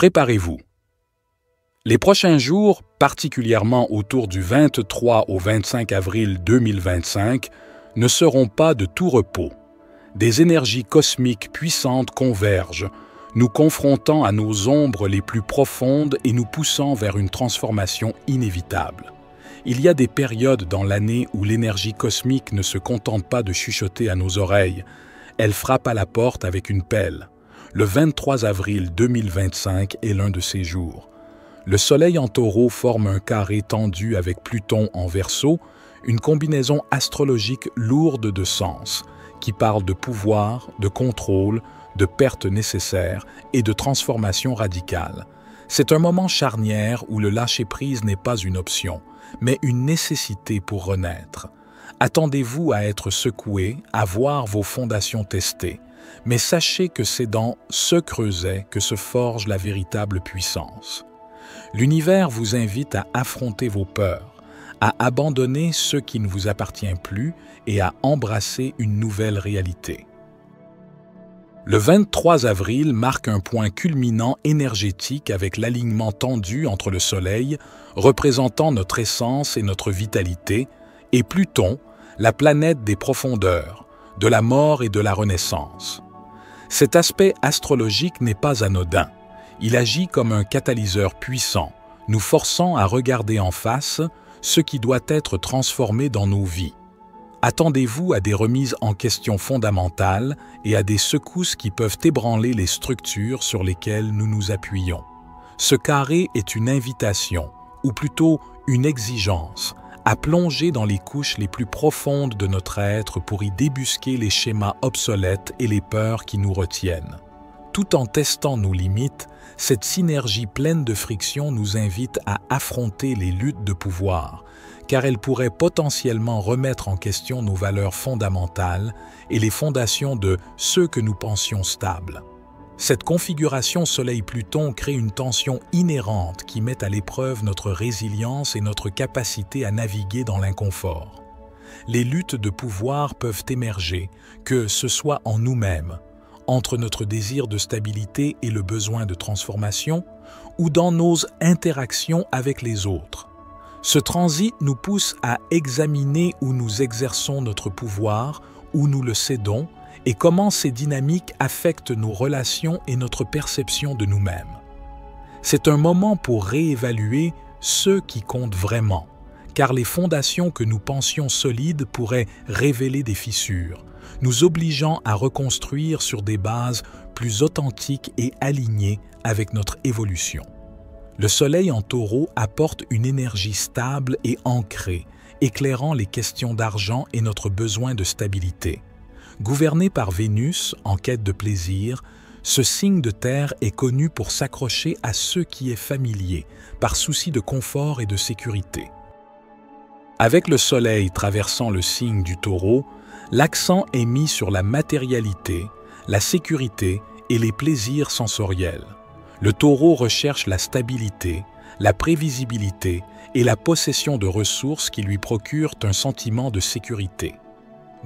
Préparez-vous. Les prochains jours, particulièrement autour du 23 au 25 avril 2025, ne seront pas de tout repos. Des énergies cosmiques puissantes convergent, nous confrontant à nos ombres les plus profondes et nous poussant vers une transformation inévitable. Il y a des périodes dans l'année où l'énergie cosmique ne se contente pas de chuchoter à nos oreilles, elle frappe à la porte avec une pelle. Le 23 avril 2025 est l'un de ces jours. Le Soleil en Taureau forme un carré tendu avec Pluton en Verseau, une combinaison astrologique lourde de sens, qui parle de pouvoir, de contrôle, de perte nécessaire et de transformation radicale. C'est un moment charnière où le lâcher-prise n'est pas une option, mais une nécessité pour renaître. Attendez-vous à être secoué, à voir vos fondations testées, mais sachez que c'est dans ce creuset que se forge la véritable puissance. L'univers vous invite à affronter vos peurs, à abandonner ce qui ne vous appartient plus et à embrasser une nouvelle réalité. Le 23 avril marque un point culminant énergétique avec l'alignement tendu entre le Soleil, représentant notre essence et notre vitalité, et Pluton, la planète des profondeurs, de la mort et de la renaissance. Cet aspect astrologique n'est pas anodin. Il agit comme un catalyseur puissant, nous forçant à regarder en face ce qui doit être transformé dans nos vies. Attendez-vous à des remises en question fondamentales et à des secousses qui peuvent ébranler les structures sur lesquelles nous nous appuyons. Ce carré est une invitation, ou plutôt une exigence, à plonger dans les couches les plus profondes de notre être pour y débusquer les schémas obsolètes et les peurs qui nous retiennent. Tout en testant nos limites, cette synergie pleine de friction nous invite à affronter les luttes de pouvoir, car elle pourrait potentiellement remettre en question nos valeurs fondamentales et les fondations de ceux que nous pensions stables. Cette configuration Soleil-Pluton crée une tension inhérente qui met à l'épreuve notre résilience et notre capacité à naviguer dans l'inconfort. Les luttes de pouvoir peuvent émerger, que ce soit en nous-mêmes, entre notre désir de stabilité et le besoin de transformation, ou dans nos interactions avec les autres. Ce transit nous pousse à examiner où nous exerçons notre pouvoir, où nous le cédons, et comment ces dynamiques affectent nos relations et notre perception de nous-mêmes. C'est un moment pour réévaluer ce qui compte vraiment, car les fondations que nous pensions solides pourraient révéler des fissures, nous obligeant à reconstruire sur des bases plus authentiques et alignées avec notre évolution. Le Soleil en Taureau apporte une énergie stable et ancrée, éclairant les questions d'argent et notre besoin de stabilité. Gouverné par Vénus, en quête de plaisir, ce signe de terre est connu pour s'accrocher à ce qui est familier, par souci de confort et de sécurité. Avec le Soleil traversant le signe du Taureau, l'accent est mis sur la matérialité, la sécurité et les plaisirs sensoriels. Le Taureau recherche la stabilité, la prévisibilité et la possession de ressources qui lui procurent un sentiment de sécurité.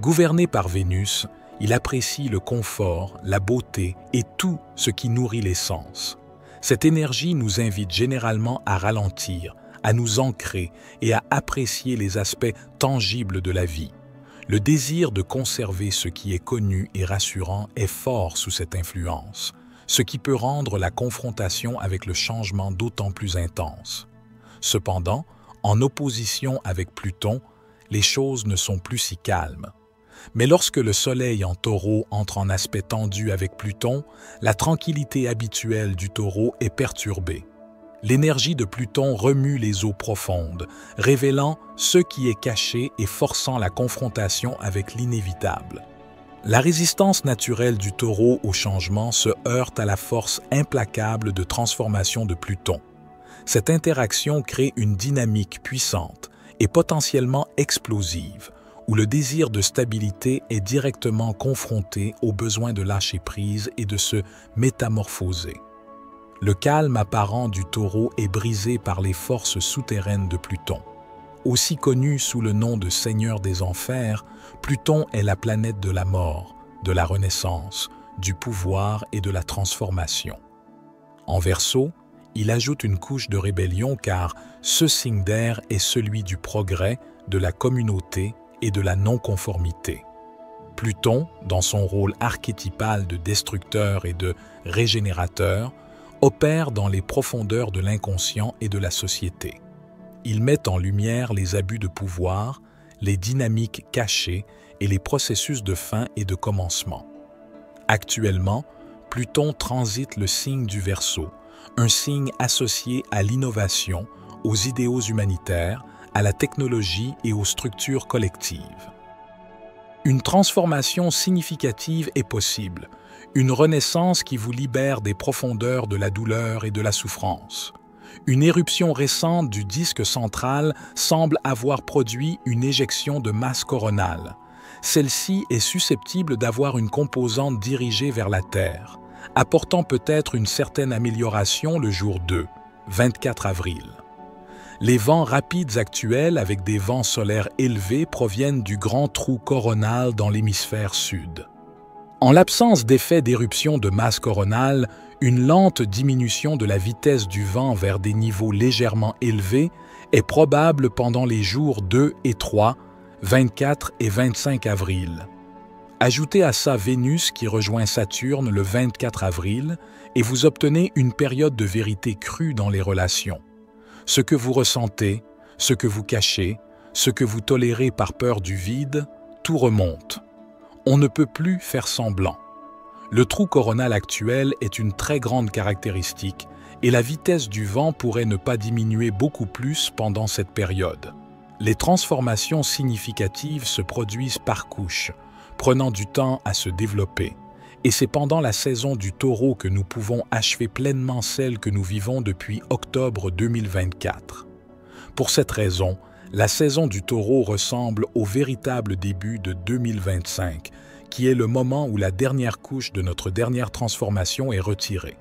Gouverné par Vénus, il apprécie le confort, la beauté et tout ce qui nourrit les sens. Cette énergie nous invite généralement à ralentir, à nous ancrer et à apprécier les aspects tangibles de la vie. Le désir de conserver ce qui est connu et rassurant est fort sous cette influence, ce qui peut rendre la confrontation avec le changement d'autant plus intense. Cependant, en opposition avec Pluton, les choses ne sont plus si calmes. Mais lorsque le Soleil en Taureau entre en aspect tendu avec Pluton, la tranquillité habituelle du Taureau est perturbée. L'énergie de Pluton remue les eaux profondes, révélant ce qui est caché et forçant la confrontation avec l'inévitable. La résistance naturelle du Taureau au changement se heurte à la force implacable de transformation de Pluton. Cette interaction crée une dynamique puissante et potentiellement explosive, où le désir de stabilité est directement confronté au besoin de lâcher prise et de se métamorphoser. Le calme apparent du Taureau est brisé par les forces souterraines de Pluton. Aussi connu sous le nom de Seigneur des Enfers, Pluton est la planète de la mort, de la renaissance, du pouvoir et de la transformation. En Verseau, il ajoute une couche de rébellion car ce signe d'air est celui du progrès, de la communauté et de la non-conformité. Pluton, dans son rôle archétypal de destructeur et de régénérateur, opère dans les profondeurs de l'inconscient et de la société. Il met en lumière les abus de pouvoir, les dynamiques cachées et les processus de fin et de commencement. Actuellement, Pluton transite le signe du Verseau, un signe associé à l'innovation, aux idéaux humanitaires, à la technologie et aux structures collectives. Une transformation significative est possible, une renaissance qui vous libère des profondeurs de la douleur et de la souffrance. Une éruption récente du disque central semble avoir produit une éjection de masse coronale. Celle-ci est susceptible d'avoir une composante dirigée vers la Terre, apportant peut-être une certaine amélioration le jour 2, 24 avril. Les vents rapides actuels avec des vents solaires élevés proviennent du grand trou coronal dans l'hémisphère sud. En l'absence d'effet d'éruption de masse coronale, une lente diminution de la vitesse du vent vers des niveaux légèrement élevés est probable pendant les jours 2 et 3, 24 et 25 avril. Ajoutez à ça Vénus qui rejoint Saturne le 24 avril et vous obtenez une période de vérité crue dans les relations. Ce que vous ressentez, ce que vous cachez, ce que vous tolérez par peur du vide, tout remonte. On ne peut plus faire semblant. Le trou coronal actuel est une très grande caractéristique et la vitesse du vent pourrait ne pas diminuer beaucoup plus pendant cette période. Les transformations significatives se produisent par couches, prenant du temps à se développer. Et c'est pendant la saison du Taureau que nous pouvons achever pleinement celle que nous vivons depuis octobre 2024. Pour cette raison, la saison du Taureau ressemble au véritable début de 2025, qui est le moment où la dernière couche de notre dernière transformation est retirée.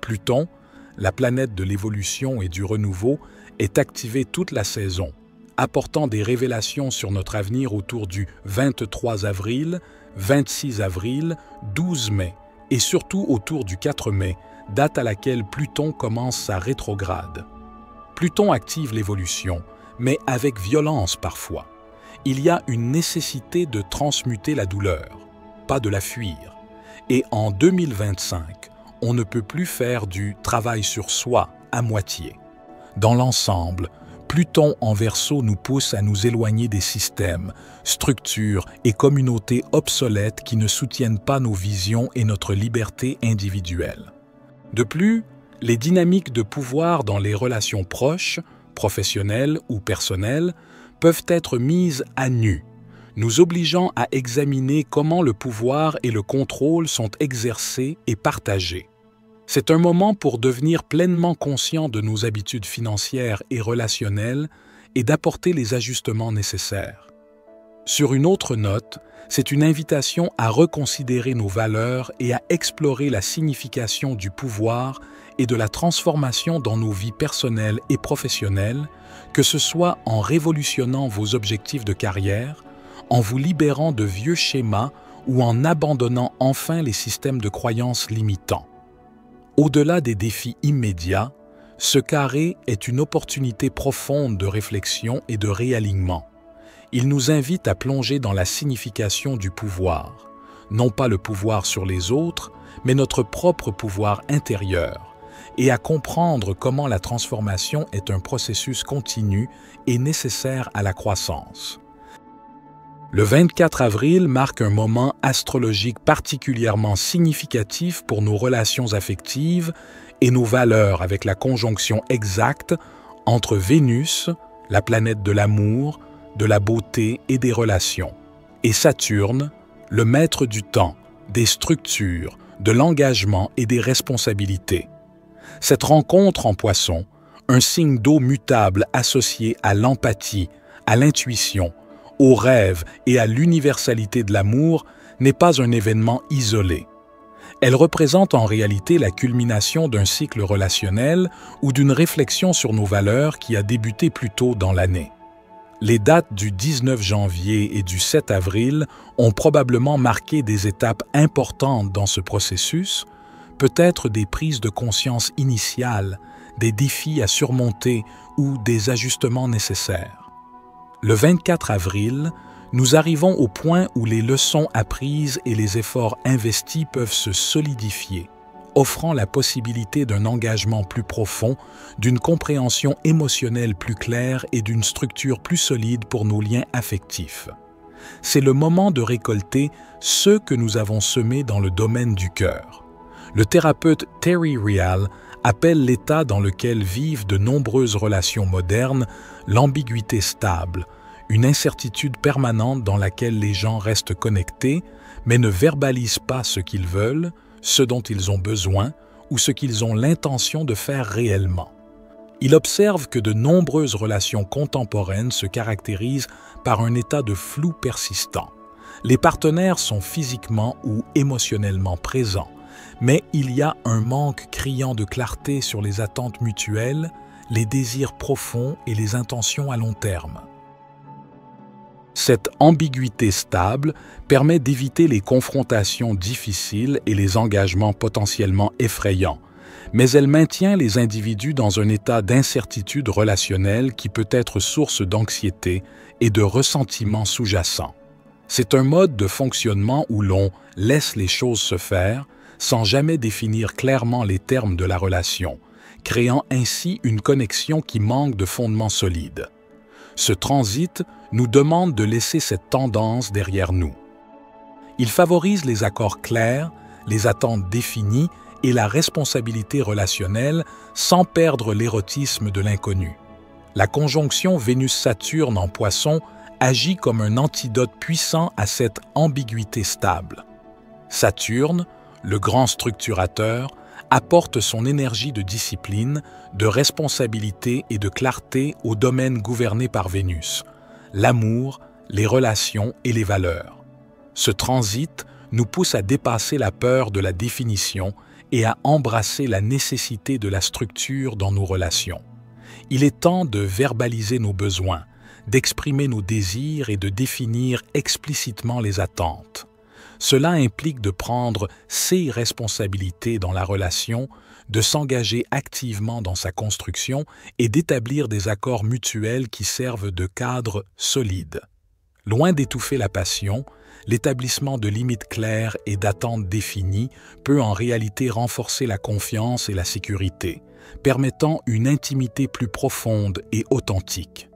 Pluton, la planète de l'évolution et du renouveau, est activé toute la saison, apportant des révélations sur notre avenir autour du 23 avril, 26 avril, 12 mai et surtout autour du 4 mai, date à laquelle Pluton commence sa rétrograde. Pluton active l'évolution, mais avec violence parfois. Il y a une nécessité de transmuter la douleur, pas de la fuir. Et en 2025, on ne peut plus faire du travail sur soi à moitié. Dans l'ensemble, Pluton en Verseau nous pousse à nous éloigner des systèmes, structures et communautés obsolètes qui ne soutiennent pas nos visions et notre liberté individuelle. De plus, les dynamiques de pouvoir dans les relations proches, professionnelles ou personnelles, peuvent être mises à nu, nous obligeant à examiner comment le pouvoir et le contrôle sont exercés et partagés. C'est un moment pour devenir pleinement conscient de nos habitudes financières et relationnelles et d'apporter les ajustements nécessaires. Sur une autre note, c'est une invitation à reconsidérer nos valeurs et à explorer la signification du pouvoir et de la transformation dans nos vies personnelles et professionnelles, que ce soit en révolutionnant vos objectifs de carrière, en vous libérant de vieux schémas ou en abandonnant enfin les systèmes de croyances limitants. Au-delà des défis immédiats, ce carré est une opportunité profonde de réflexion et de réalignement. Il nous invite à plonger dans la signification du pouvoir, non pas le pouvoir sur les autres, mais notre propre pouvoir intérieur, et à comprendre comment la transformation est un processus continu et nécessaire à la croissance. Le 24 avril marque un moment astrologique particulièrement significatif pour nos relations affectives et nos valeurs avec la conjonction exacte entre Vénus, la planète de l'amour, de la beauté et des relations, et Saturne, le maître du temps, des structures, de l'engagement et des responsabilités. Cette rencontre en Poisson, un signe d'eau mutable associé à l'empathie, à l'intuition, au rêve et à l'universalité de l'amour, n'est pas un événement isolé. Elle représente en réalité la culmination d'un cycle relationnel ou d'une réflexion sur nos valeurs qui a débuté plus tôt dans l'année. Les dates du 19 janvier et du 7 avril ont probablement marqué des étapes importantes dans ce processus, peut-être des prises de conscience initiales, des défis à surmonter ou des ajustements nécessaires. Le 24 avril, nous arrivons au point où les leçons apprises et les efforts investis peuvent se solidifier, offrant la possibilité d'un engagement plus profond, d'une compréhension émotionnelle plus claire et d'une structure plus solide pour nos liens affectifs. C'est le moment de récolter ce que nous avons semé dans le domaine du cœur. Le thérapeute Terry Real appelle l'état dans lequel vivent de nombreuses relations modernes l'ambiguïté stable, une incertitude permanente dans laquelle les gens restent connectés, mais ne verbalisent pas ce qu'ils veulent, ce dont ils ont besoin ou ce qu'ils ont l'intention de faire réellement. Il observe que de nombreuses relations contemporaines se caractérisent par un état de flou persistant. Les partenaires sont physiquement ou émotionnellement présents, mais il y a un manque criant de clarté sur les attentes mutuelles, les désirs profonds et les intentions à long terme. Cette ambiguïté stable permet d'éviter les confrontations difficiles et les engagements potentiellement effrayants, mais elle maintient les individus dans un état d'incertitude relationnelle qui peut être source d'anxiété et de ressentiment sous-jacent. C'est un mode de fonctionnement où l'on laisse les choses se faire sans jamais définir clairement les termes de la relation, créant ainsi une connexion qui manque de fondement solide. Ce transit nous demande de laisser cette tendance derrière nous. Il favorise les accords clairs, les attentes définies et la responsabilité relationnelle sans perdre l'érotisme de l'inconnu. La conjonction Vénus-Saturne en Poisson agit comme un antidote puissant à cette ambiguïté stable. Saturne, le grand structurateur, apporte son énergie de discipline, de responsabilité et de clarté au domaine gouverné par Vénus, l'amour, les relations et les valeurs. Ce transit nous pousse à dépasser la peur de la définition et à embrasser la nécessité de la structure dans nos relations. Il est temps de verbaliser nos besoins, d'exprimer nos désirs et de définir explicitement les attentes. Cela implique de prendre ses responsabilités dans la relation, de s'engager activement dans sa construction et d'établir des accords mutuels qui servent de cadre solide. Loin d'étouffer la passion, l'établissement de limites claires et d'attentes définies peut en réalité renforcer la confiance et la sécurité, permettant une intimité plus profonde et authentique.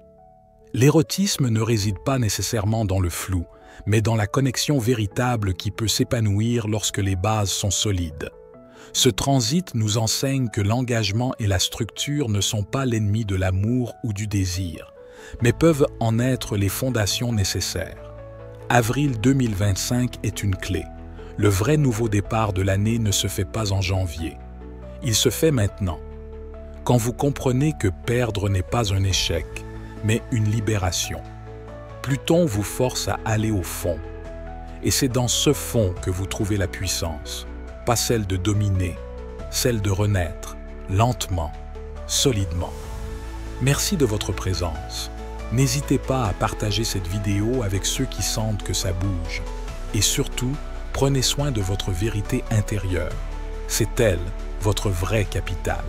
L'érotisme ne réside pas nécessairement dans le flou, mais dans la connexion véritable qui peut s'épanouir lorsque les bases sont solides. Ce transit nous enseigne que l'engagement et la structure ne sont pas l'ennemi de l'amour ou du désir, mais peuvent en être les fondations nécessaires. Avril 2025 est une clé. Le vrai nouveau départ de l'année ne se fait pas en janvier. Il se fait maintenant. Quand vous comprenez que perdre n'est pas un échec, mais une libération. Pluton vous force à aller au fond. Et c'est dans ce fond que vous trouvez la puissance, pas celle de dominer, celle de renaître, lentement, solidement. Merci de votre présence. N'hésitez pas à partager cette vidéo avec ceux qui sentent que ça bouge. Et surtout, prenez soin de votre vérité intérieure. C'est elle, votre vraie capitale.